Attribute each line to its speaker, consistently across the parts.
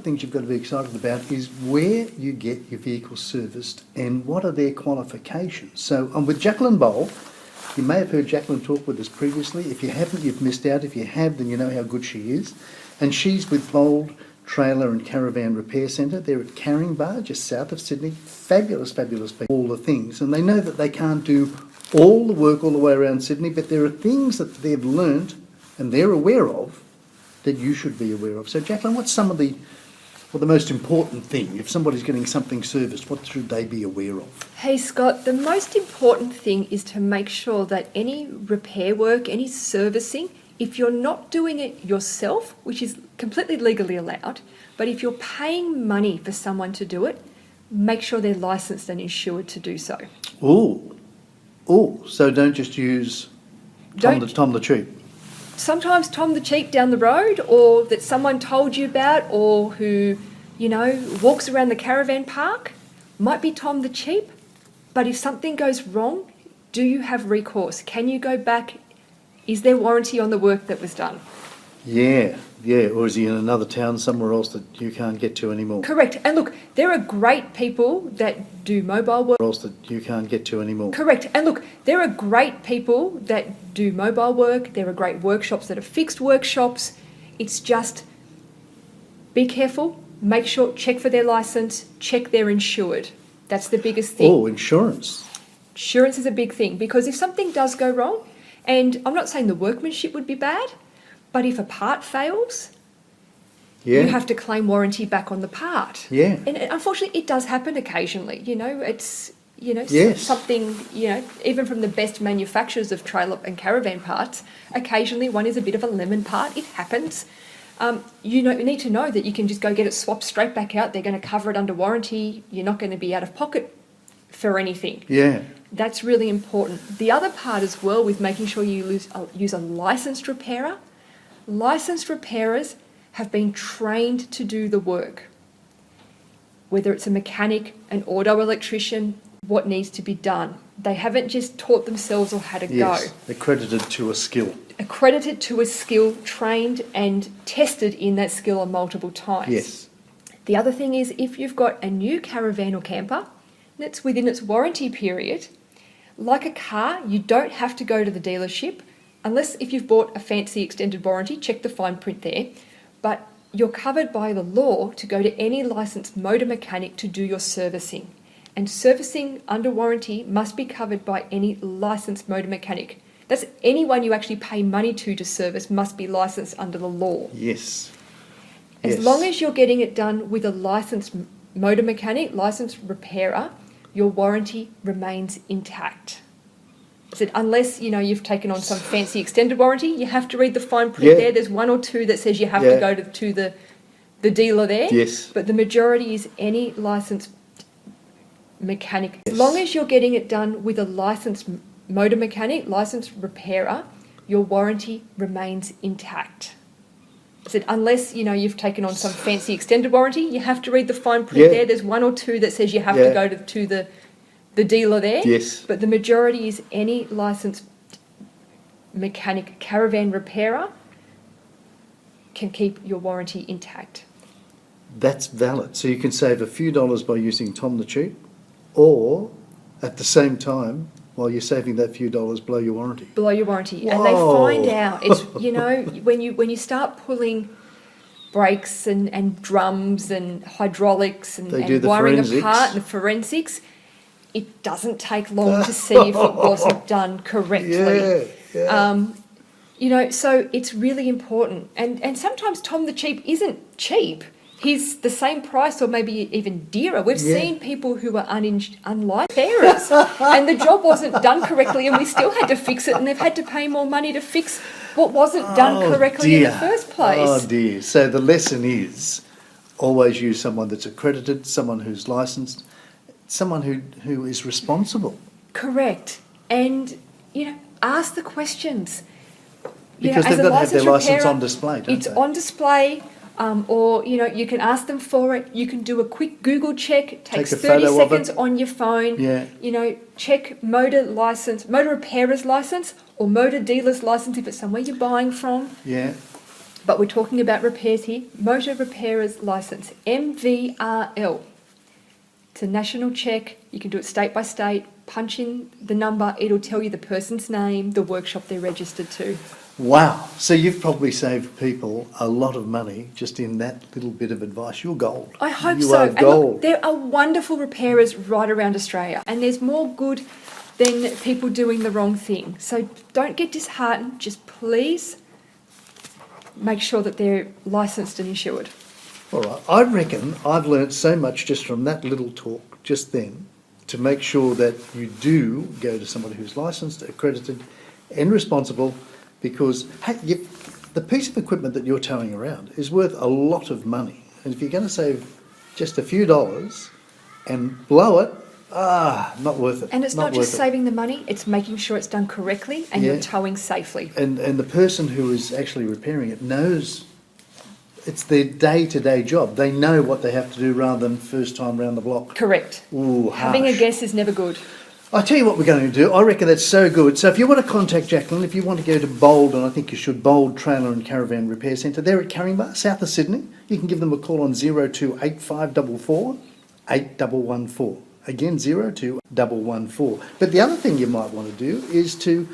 Speaker 1: things you've got to be excited about is where you get your vehicle serviced and what are their qualifications. So I'm with Jacqueline Bowl. You may have heard Jacqueline talk with us previously. If you haven't, you've missed out. If you have, then you know how good she is. And she's with Bold Trailer and Caravan Repair Centre. They're at Caringbah, just south of Sydney. Fabulous, fabulous people, all the things. And they know that they can't do all the work all the way around Sydney, but there are things that they've learnt and they're aware of that you should be aware of. So, Jacqueline, what's some of the most important thing? If somebody's getting something serviced, what should they be aware of?
Speaker 2: Hey Scott, the most important thing is to make sure that any repair work, any servicing, if you're not doing it yourself, which is completely legally allowed, but if you're paying money for someone to do it, make sure they're licensed and insured to do so.
Speaker 1: So don't just use Tom the Cheap.
Speaker 2: Sometimes Tom the Cheap down the road, or that someone told you about, or who, walks around the caravan park, might be Tom the Cheap. But if something goes wrong, do you have recourse? Can you go back? Is there warranty on the work that was done?
Speaker 1: Yeah. Or is he in another town somewhere else that you can't get to anymore?
Speaker 2: Correct. And look, there are great people that do mobile work.
Speaker 1: Else that you can't get to anymore.
Speaker 2: Correct. And look, there are great people that do mobile work. There are great workshops that are fixed workshops. It's just be careful. Make sure, check for their license, check they're insured. That's the biggest thing.
Speaker 1: Oh, insurance.
Speaker 2: Insurance is a big thing, because if something does go wrong, and I'm not saying the workmanship would be bad, but if a part fails, you have to claim warranty back on the part.
Speaker 1: Yeah.
Speaker 2: And unfortunately, it does happen occasionally. It's,
Speaker 1: Yes.
Speaker 2: something, even from the best manufacturers of trailer and caravan parts, occasionally one is a bit of a lemon part. It happens. You need to know that you can just go get it swapped straight back out. They're going to cover it under warranty. You're not going to be out of pocket for anything.
Speaker 1: Yeah.
Speaker 2: That's really important. The other part as well, with making sure you use a licensed repairer. Licensed repairers have been trained to do the work. Whether it's a mechanic, an auto electrician, what needs to be done. They haven't just taught themselves or how to go.
Speaker 1: Accredited to a skill.
Speaker 2: Accredited to a skill, trained and tested in that skill multiple times.
Speaker 1: Yes.
Speaker 2: The other thing is, if you've got a new caravan or camper that's within its warranty period, like a car, you don't have to go to the dealership, unless if you've bought a fancy extended warranty, check the fine print there. But you're covered by the law to go to any licensed motor mechanic to do your servicing. And servicing under warranty must be covered by any licensed motor mechanic. That's anyone you actually pay money to service must be licensed under the law.
Speaker 1: Yes.
Speaker 2: As long as you're getting it done with a licensed motor mechanic, licensed repairer, your warranty remains intact. So unless, you've taken on some fancy extended warranty, you have to read the fine print there. There's one or two that says you have to go to the dealer there.
Speaker 1: Yes.
Speaker 2: But the majority is any licensed mechanic. As long as you're getting it done with a licensed motor mechanic, licensed repairer, your warranty remains intact. So unless, you've taken on some fancy extended warranty, you have to read the fine print there. There's one or two that says you have to go to the dealer there.
Speaker 1: Yes.
Speaker 2: But the majority is any licensed mechanic, caravan repairer can keep your warranty intact.
Speaker 1: That's valid. So you can save a few dollars by using Tom the Cheap, or at the same time, while you're saving that few dollars, blow your warranty.
Speaker 2: Blow your warranty.
Speaker 1: Whoa.
Speaker 2: And they find out, it's, when you start pulling brakes and drums and hydraulics and wiring apart and the forensics, it doesn't take long to see if it wasn't done correctly. So it's really important. And sometimes Tom the Cheap isn't cheap. He's the same price or maybe even dearer. We've seen people who are unlike repairers and the job wasn't done correctly and we still had to fix it, and they've had to pay more money to fix what wasn't done correctly in the first place.
Speaker 1: Oh dear. So the lesson is always use someone that's accredited, someone who's licensed, someone who is responsible.
Speaker 2: Correct. And, ask the questions.
Speaker 1: Because they've got to have their licence on display, don't they?
Speaker 2: It's on display. Or, you can ask them for it. You can do a quick Google check. It takes 30 seconds on your phone.
Speaker 1: Yeah.
Speaker 2: Check motor repairer's license or motor dealer's license if it's somewhere you're buying from.
Speaker 1: Yeah.
Speaker 2: But we're talking about repairs here. Motor Repairer's Licence, MVRL. It's a national check. You can do it state by state. Punch in the number. It'll tell you the person's name, the workshop they're registered to.
Speaker 1: Wow. So you've probably saved people a lot of money just in that little bit of advice. You're gold.
Speaker 2: I hope
Speaker 1: you
Speaker 2: so.
Speaker 1: Are
Speaker 2: And
Speaker 1: gold.
Speaker 2: look, there are wonderful repairers right around Australia, and there's more good than people doing the wrong thing. So don't get disheartened. Just please make sure that they're licensed and insured.
Speaker 1: All right. I reckon I've learnt so much just from that little talk just then to make sure that you do go to somebody who's licensed, accredited and responsible, because hey, the piece of equipment that you're towing around is worth a lot of money. And if you're going to save just a few dollars and blow it, not worth it.
Speaker 2: And it's not just
Speaker 1: worth it.
Speaker 2: saving the money, it's making sure it's done correctly and you're towing safely.
Speaker 1: And the person who is actually repairing it knows it's their day-to-day job. They know what they have to do rather than first time round the block.
Speaker 2: Correct.
Speaker 1: Ooh,
Speaker 2: Having a
Speaker 1: harsh.
Speaker 2: guess is never good.
Speaker 1: I tell you what we're going to do. I reckon that's so good. So if you want to contact Jacqueline, if you want to go to Bold, and I think you should, Bold Trailer and Caravan Repair Centre, they're at Caringbah, south of Sydney. You can give them a call on 028544 8114. Again, 02114. But the other thing you might want to do is to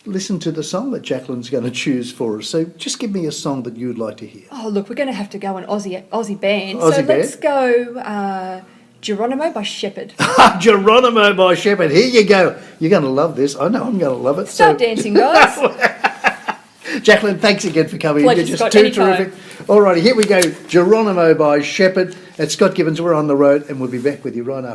Speaker 1: listen to the song that Jacqueline's going to choose for us. So just give me a song that you'd like to hear.
Speaker 2: Oh, look, we're going to have to go an Aussie band.
Speaker 1: Aussie band?
Speaker 2: Let's go Geronimo by Shepherd.
Speaker 1: Geronimo by Shepherd. Here you go. You're going to love this. I know I'm going to love it.
Speaker 2: Start dancing, guys.
Speaker 1: Jacqueline, thanks again for coming.
Speaker 2: Pleasure,
Speaker 1: You're just
Speaker 2: Scott,
Speaker 1: too
Speaker 2: anytime.
Speaker 1: terrific. All righty, here we go. Geronimo by Shepherd. It's Scott Gibbons. We're on the road, and we'll be back with you right after.